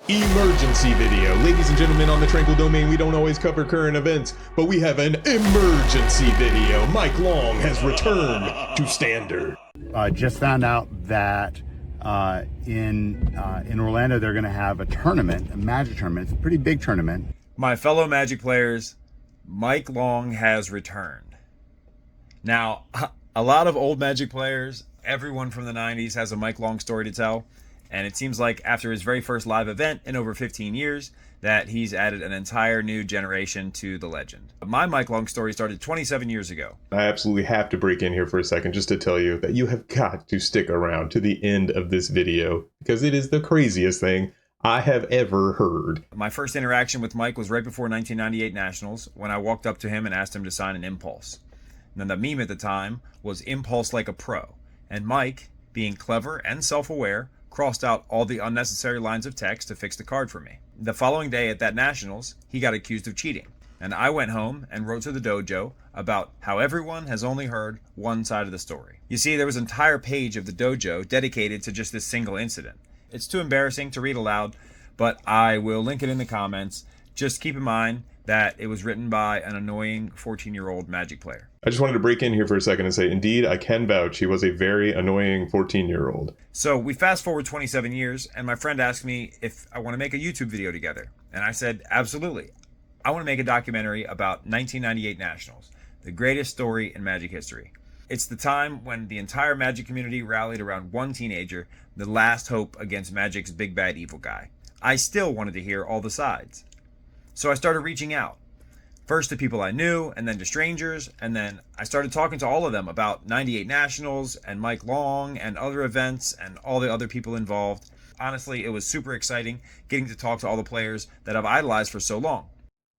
Emergency video. Ladies and gentlemen, on the Tranquil Domain, we don't always cover current events, but we have an emergency video. Mike Long has returned to standard. Just found out that in Orlando they're going to have a tournament, a Magic tournament. It's a pretty big tournament. My fellow Magic players, Mike Long has returned. Now, a lot of old Magic players, everyone from the 90s has a Mike Long story to tell. And it seems like after his very first live event in over 15 years, that he's added an entire new generation to the legend. My Mike Long story started 27 years ago. I absolutely have to break in here for a second just to tell you that you have got to stick around to the end of this video because it is the craziest thing I have ever heard. My first interaction with Mike was right before 1998 Nationals when I walked up to him and asked him to sign an Impulse. And then the meme at the time was Impulse like a pro. And Mike, being clever and self-aware, crossed out all the unnecessary lines of text to fix the card for me. The following day at that Nationals, he got accused of cheating. And I went home and wrote to the dojo about how everyone has only heard one side of the story. You see, there was an entire page of the dojo dedicated to just this single incident. It's too embarrassing to read aloud, but I will link it in the comments. Just keep in mind that it was written by an annoying 14-year-old Magic player. I just wanted to break in here for a second and say, indeed, I can vouch he was a very annoying 14-year-old. So we fast forward 27 years, and my friend asked me if I want to make a YouTube video together. And I said, absolutely. I want to make a documentary about 1998 Nationals, the greatest story in Magic history. It's the time when the entire Magic community rallied around one teenager, the last hope against Magic's big bad evil guy. I still wanted to hear all the sides. So I started reaching out. First to people I knew, and then to strangers, and then I started talking to all of them about 98 Nationals and Mike Long and other events and all the other people involved. Honestly, it was super exciting getting to talk to all the players that I've idolized for so long.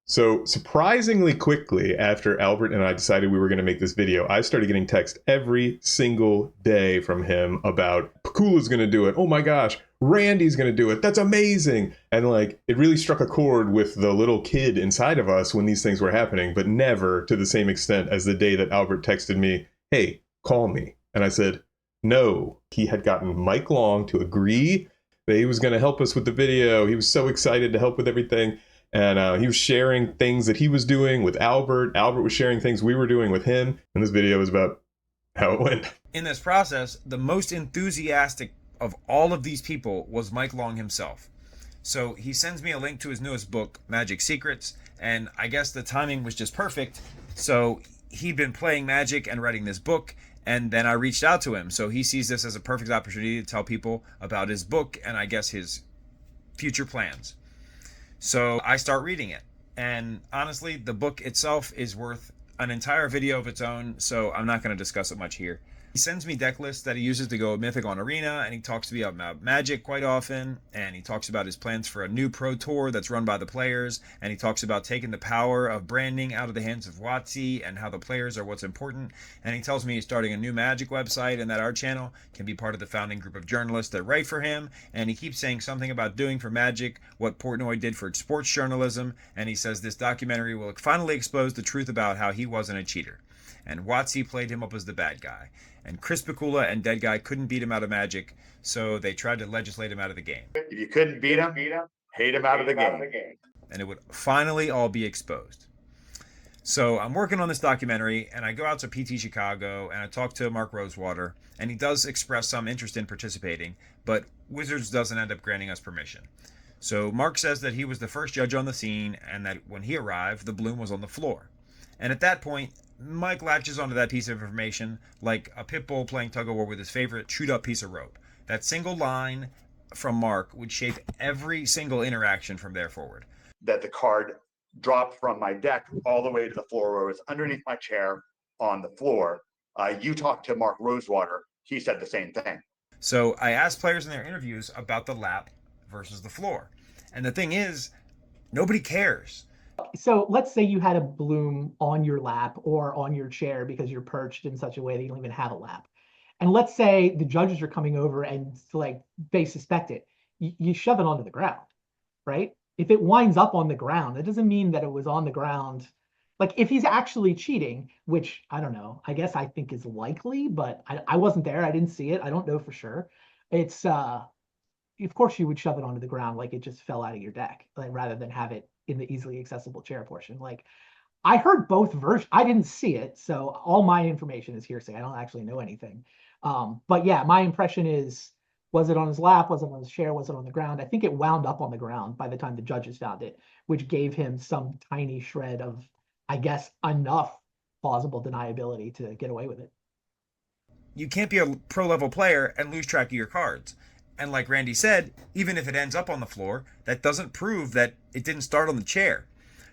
So surprisingly quickly after Albert and I decided we were going to make this video, I started getting texts every single day from him about Pakula's going to do it. Oh my gosh, Randy's going to do it. That's amazing. And like, it really struck a chord with the little kid inside of us when these things were happening, but never to the same extent as the day that Albert texted me, hey, call me. And I said, no. He had gotten Mike Long to agree that he was going to help us with the video. He was so excited to help with everything. And he was sharing things that he was doing with Albert. Albert was sharing things we were doing with him. And this video is about how it went. In this process, the most enthusiastic of all of these people was Mike Long himself. So he sends me a link to his newest book, Magic Secrets. And I guess the timing was just perfect. So he'd been playing Magic and writing this book. And then I reached out to him. So he sees this as a perfect opportunity to tell people about his book and I guess his future plans. So I start reading it, and honestly, the book itself is worth an entire video of its own, so I'm not going to discuss it much here. He sends me deck lists that he uses to go Mythic on Arena, and he talks to me about Magic quite often, and he talks about his plans for a new Pro Tour that's run by the players, and he talks about taking the power of branding out of the hands of WotC and how the players are what's important, and he tells me he's starting a new Magic website and that our channel can be part of the founding group of journalists that write for him, and he keeps saying something about doing for Magic what Portnoy did for sports journalism, and he says this documentary will finally expose the truth about how he wasn't a cheater. And WotC played him up as the bad guy. And Chris Pakula and Dead Guy couldn't beat him out of Magic, so they tried to legislate him out of the game. If you couldn't beat him, hate him out of the game. And it would finally all be exposed. So I'm working on this documentary, and I go out to PT Chicago, and I talk to Mark Rosewater, and he does express some interest in participating, but Wizards doesn't end up granting us permission. So Mark says that he was the first judge on the scene, and that when he arrived, the bloom was on the floor. And at that point, Mike latches onto that piece of information like a pit bull playing tug-of-war with his favorite chewed-up piece of rope. That single line from Mark would shape every single interaction from there forward. That the card dropped from my deck all the way to the floor where it was underneath my chair on the floor. You talked to Mark Rosewater. He said the same thing. So I asked players in their interviews about the lap versus the floor. And the thing is, nobody cares. So let's say you had a bloom on your lap or on your chair because you're perched in such a way that you don't even have a lap. And let's say the judges are coming over and like they suspect it. You shove it onto the ground, right? If it winds up on the ground, that doesn't mean that it was on the ground. Like if he's actually cheating, which I don't know, I guess I think is likely, but I wasn't there. I didn't see it. I don't know for sure. It's of course you would shove it onto the ground like it just fell out of your deck, like rather than have it in the easily accessible chair portion. Like I heard both versions. I didn't see it, so all my information is hearsay. I don't actually know anything. But yeah, my impression is, was it on his lap? Was it on his chair? Was it on the ground? I think it wound up on the ground by the time the judges found it, which gave him some tiny shred of, I guess, enough plausible deniability to get away with it. You can't be a pro level player and lose track of your cards. And like Randy said, even if it ends up on the floor, that doesn't prove that it didn't start on the chair.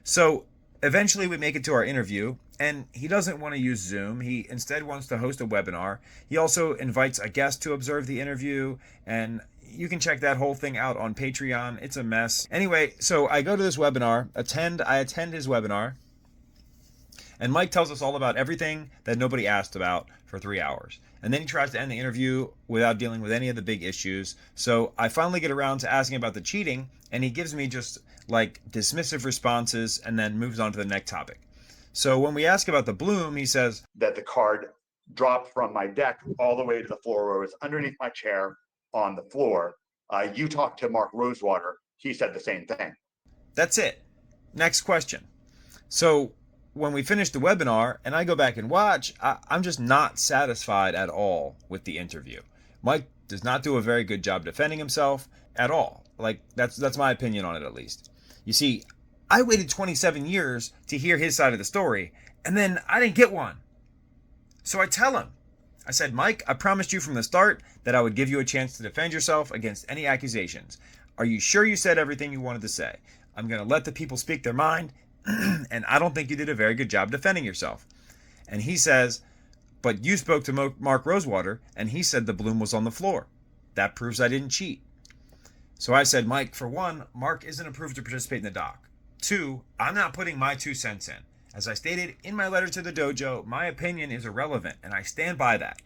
So eventually we make it to our interview, and he doesn't want to use Zoom. He instead wants to host a webinar. He also invites a guest to observe the interview, and you can check that whole thing out on Patreon. It's a mess. Anyway, so I go to this webinar, I attend his webinar, and Mike tells us all about everything that nobody asked about for 3 hours. And then he tries to end the interview without dealing with any of the big issues. So I finally get around to asking about the cheating, and he gives me just like dismissive responses and then moves on to the next topic. So when we ask about the bloom, he says that the card dropped from my deck all the way to the floor where it was underneath my chair on the floor. You talked to Mark Rosewater. He said the same thing. That's it. Next question. So when we finish the webinar and I go back and watch, I'm just not satisfied at all with the interview. Mike does not do a very good job defending himself at all. Like that's my opinion on it, at least. You see, I waited 27 years to hear his side of the story, and then I didn't get one. So I tell him, I said, Mike, I promised you from the start that I would give you a chance to defend yourself against any accusations. Are you sure you said everything you wanted to say? I'm going to let the people speak their mind, and I don't think you did a very good job defending yourself. And he says, but you spoke to Mark Rosewater, and he said the bloom was on the floor. That proves I didn't cheat. So I said, Mike, for one, Mark isn't approved to participate in the doc. 2, I'm not putting my 2 cents in. As I stated in my letter to the dojo, my opinion is irrelevant, and I stand by that.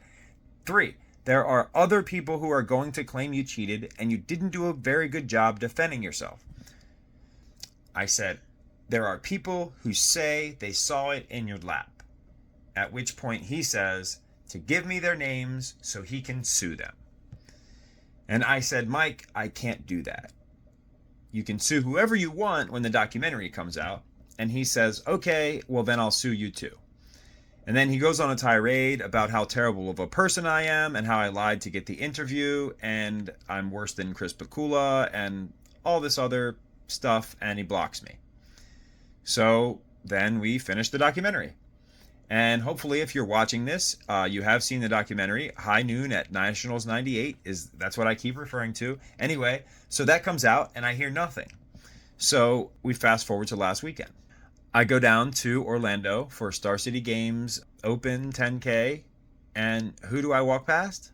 3, there are other people who are going to claim you cheated, and you didn't do a very good job defending yourself. I said, there are people who say they saw it in your lap. At which point he says to give me their names so he can sue them. And I said, Mike, I can't do that. You can sue whoever you want when the documentary comes out. And he says, okay, well then I'll sue you too. And then he goes on a tirade about how terrible of a person I am and how I lied to get the interview and I'm worse than Chris Pakula and all this other stuff, and he blocks me. So then we finish the documentary. And hopefully if you're watching this, you have seen the documentary. High Noon at Nationals 98 that's what I keep referring to. Anyway, so that comes out and I hear nothing. So we fast forward to last weekend. I go down to Orlando for Star City Games Open 10K, and who do I walk past?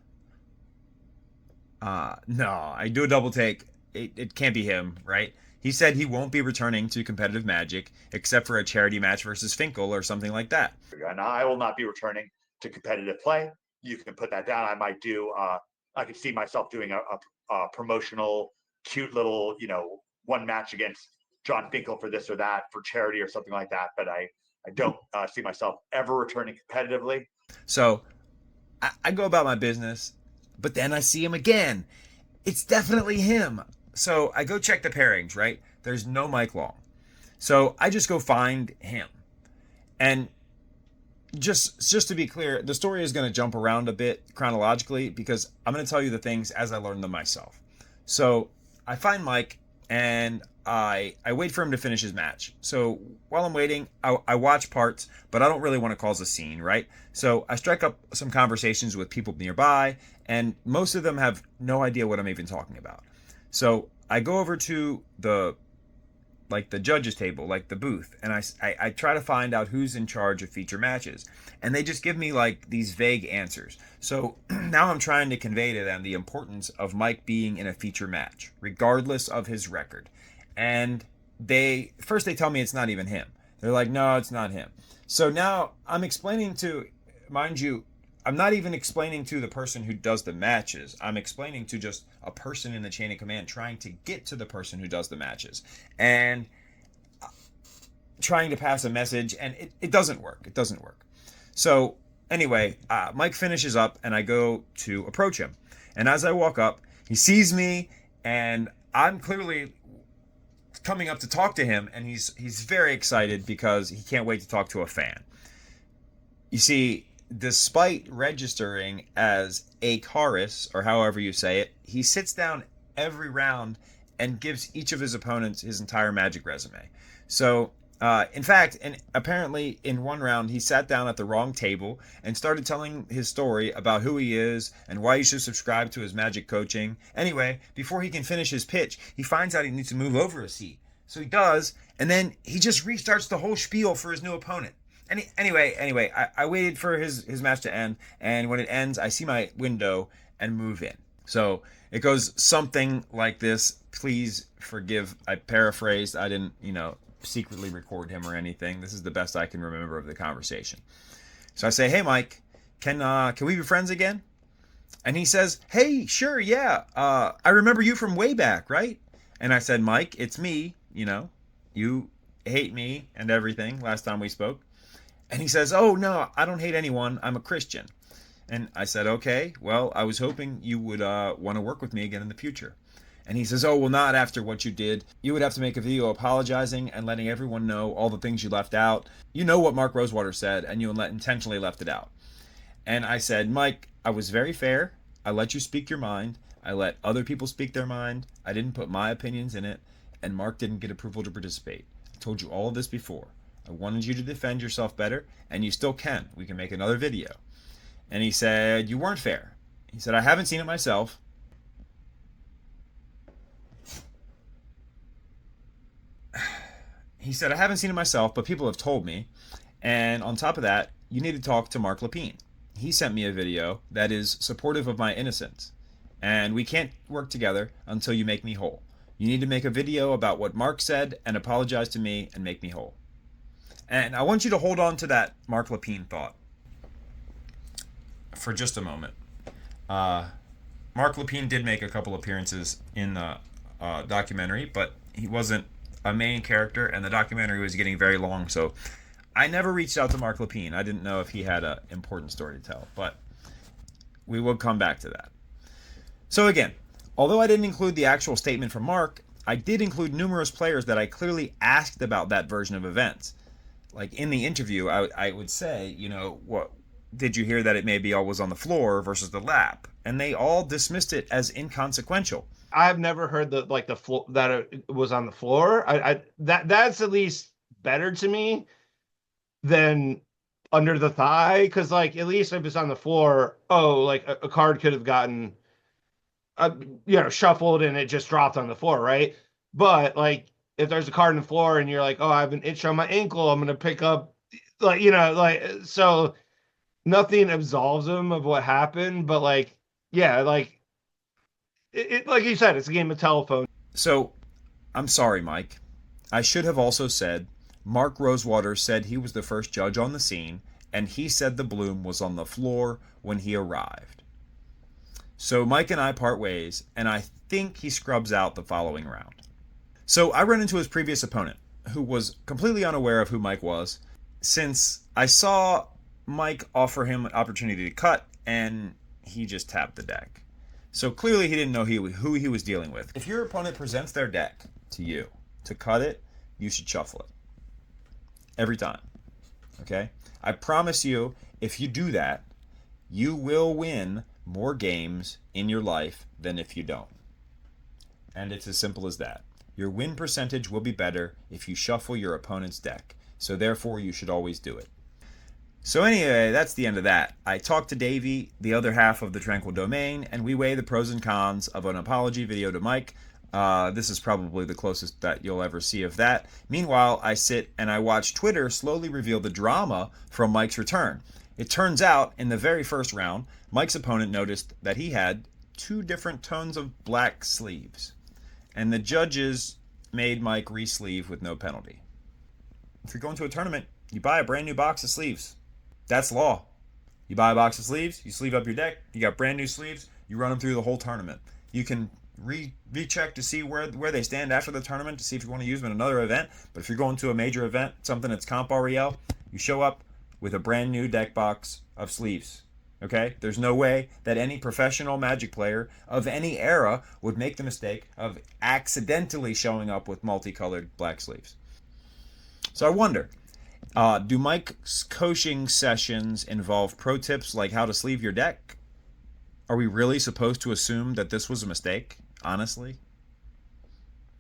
No, I do a double take. It can't be him, right? He said he won't be returning to competitive Magic except for a charity match versus Finkel or something like that. And I will not be returning to competitive play. You can put that down. I might do, I could see myself doing a promotional, cute little, one match against John Finkel for this or that, for charity or something like that. But I don't see myself ever returning competitively. So I go about my business, but then I see him again. It's definitely him. So I go check the pairings, right? There's no Mike Long. So I just go find him. And just to be clear, the story is going to jump around a bit chronologically because I'm going to tell you the things as I learn them myself. So I find Mike and I wait for him to finish his match. So while I'm waiting, I watch parts, but I don't really want to cause a scene, right? So I strike up some conversations with people nearby, and most of them have no idea what I'm even talking about. So I go over to the judges table, like the booth, and I try to find out who's in charge of feature matches. And they just give me like these vague answers. So now I'm trying to convey to them the importance of Mike being in a feature match, regardless of his record. And they tell me it's not even him. They're like, no, it's not him. So now I'm explaining to, mind you, I'm not even explaining to the person who does the matches. I'm explaining to just a person in the chain of command trying to get to the person who does the matches and trying to pass a message, and it doesn't work. It doesn't work. So anyway, Mike finishes up and I go to approach him. And as I walk up, he sees me And I'm clearly coming up to talk to him, and he's very excited because he can't wait to talk to a fan. You see, despite registering as a Karis, or however you say it, he sits down every round and gives each of his opponents his entire Magic resume. So, in fact, and apparently in one round, he sat down at the wrong table and started telling his story about who he is and why you should subscribe to his Magic coaching. Anyway, before he can finish his pitch, he finds out he needs to move over a seat. So he does, and then he just restarts the whole spiel for his new opponent. Anyway, I waited for his match to end, and when it ends, I see my window and move in. So it goes something like this. Please forgive, I paraphrased. I didn't, secretly record him or anything. This is the best I can remember of the conversation. So I say, hey, Mike, can we be friends again? And he says, hey, sure, yeah. I remember you from way back, right? And I said, Mike, it's me. You hate me and everything last time we spoke. And he says, oh, no, I don't hate anyone. I'm a Christian. And I said, okay, well, I was hoping you would want to work with me again in the future. And he says, oh, well, not after what you did. You would have to make a video apologizing and letting everyone know all the things you left out. You know what Mark Rosewater said, and you intentionally left it out. And I said, Mike, I was very fair. I let you speak your mind. I let other people speak their mind. I didn't put my opinions in it. And Mark didn't get approval to participate. I told you all of this before. I wanted you to defend yourself better, and you still can. We can make another video. And he said, you weren't fair. He said, I haven't seen it myself. He said, I haven't seen it myself, but people have told me. And on top of that, you need to talk to Mark Lapine. He sent me a video that is supportive of my innocence. And we can't work together until you make me whole. You need to make a video about what Mark said and apologize to me and make me whole. And I want you to hold on to that Mark Lapine thought for just a moment. Mark Lapine did make a couple appearances in the documentary, but he wasn't a main character, and the documentary was getting very long, so I never reached out to Mark Lapine. I didn't know if he had an important story to tell, but we will come back to that. So again, although I didn't include the actual statement from Mark, I did include numerous players that I clearly asked about that version of events. Like in the interview, I would say, what did you hear that it maybe all was on the floor versus the lap? And they all dismissed it as inconsequential. I've never heard the floor that it was on the floor. That's at least better to me than under the thigh, because at least if it's on the floor, a card could have gotten shuffled and it just dropped on the floor, right? But if there's a card on the floor and you're like, oh, I have an itch on my ankle, I'm gonna pick up, so nothing absolves him of what happened, but it like you said, it's a game of telephone. So, I'm sorry, Mike. I should have also said Mark Rosewater said he was the first judge on the scene, and he said the bloom was on the floor when he arrived. So Mike and I part ways, and I think he scrubs out the following round. So I run into his previous opponent, who was completely unaware of who Mike was, since I saw Mike offer him an opportunity to cut, and he just tapped the deck. So clearly he didn't know who he was dealing with. If your opponent presents their deck to you to cut it, you should shuffle it. Every time. Okay? I promise you, if you do that, you will win more games in your life than if you don't. And it's as simple as that. Your win percentage will be better if you shuffle your opponent's deck. So therefore, you should always do it. So anyway, that's the end of that. I talked to Davey, the other half of the Tranquil Domain, and we weigh the pros and cons of an apology video to Mike. This is probably the closest that you'll ever see of that. Meanwhile, I sit and I watch Twitter slowly reveal the drama from Mike's return. It turns out, in the very first round, Mike's opponent noticed that he had 2 different tones of black sleeves. And the judges made Mike re-sleeve with no penalty. If you're going to a tournament, you buy a brand new box of sleeves. That's law. You buy a box of sleeves, you sleeve up your deck, you got brand new sleeves, you run them through the whole tournament. You can recheck to see where they stand after the tournament to see if you want to use them in another event. But if you're going to a major event, something that's Comp REL, you show up with a brand new deck box of sleeves. Okay? There's no way that any professional Magic player of any era would make the mistake of accidentally showing up with multicolored black sleeves. So I wonder, do Mike's coaching sessions involve pro tips like how to sleeve your deck? Are we really supposed to assume that this was a mistake? Honestly?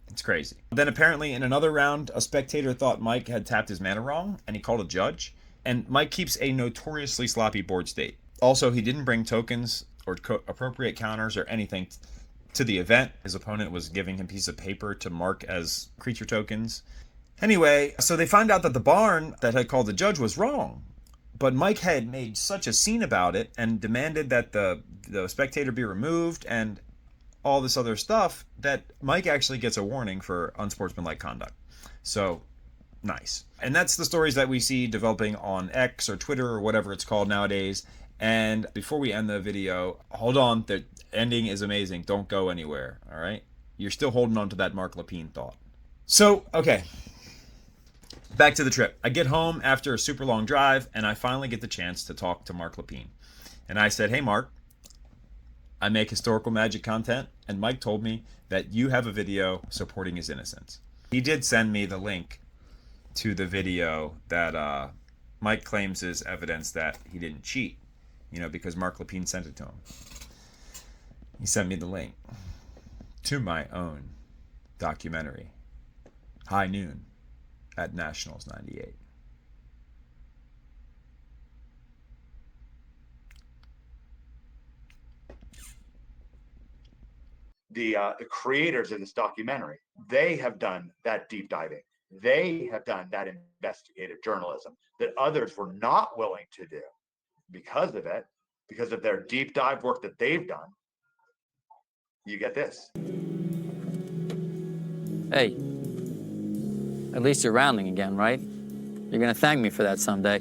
It's crazy. Then apparently in another round, a spectator thought Mike had tapped his mana wrong, and he called a judge. And Mike keeps a notoriously sloppy board state. Also, he didn't bring tokens or appropriate counters or anything to the event. His opponent was giving him a piece of paper to mark as creature tokens. Anyway, so they find out that the barn that had called the judge was wrong. But Mike had made such a scene about it and demanded that the spectator be removed and all this other stuff that Mike actually gets a warning for unsportsmanlike conduct. So, nice. And that's the stories that we see developing on X or Twitter or whatever it's called nowadays. And before we end the video, hold on, the ending is amazing. Don't go anywhere, all right? You're still holding on to that Mark Lapine thought. So, okay. Back to the trip. I get home after a super long drive, and I finally get the chance to talk to Mark Lapine. And I said, hey, Mark, I make historical Magic content, and Mike told me that you have a video supporting his innocence. He did send me the link to the video that Mike claims is evidence that he didn't cheat, because Mark Lapine sent it to him. He sent me the link to my own documentary, High Noon at Nationals 98. The creators of this documentary, they have done that deep diving. They have done that investigative journalism that others were not willing to do. Because of it, because of their deep dive work that they've done, you get this. Hey, at least you're rounding again, right? You're gonna thank me for that someday.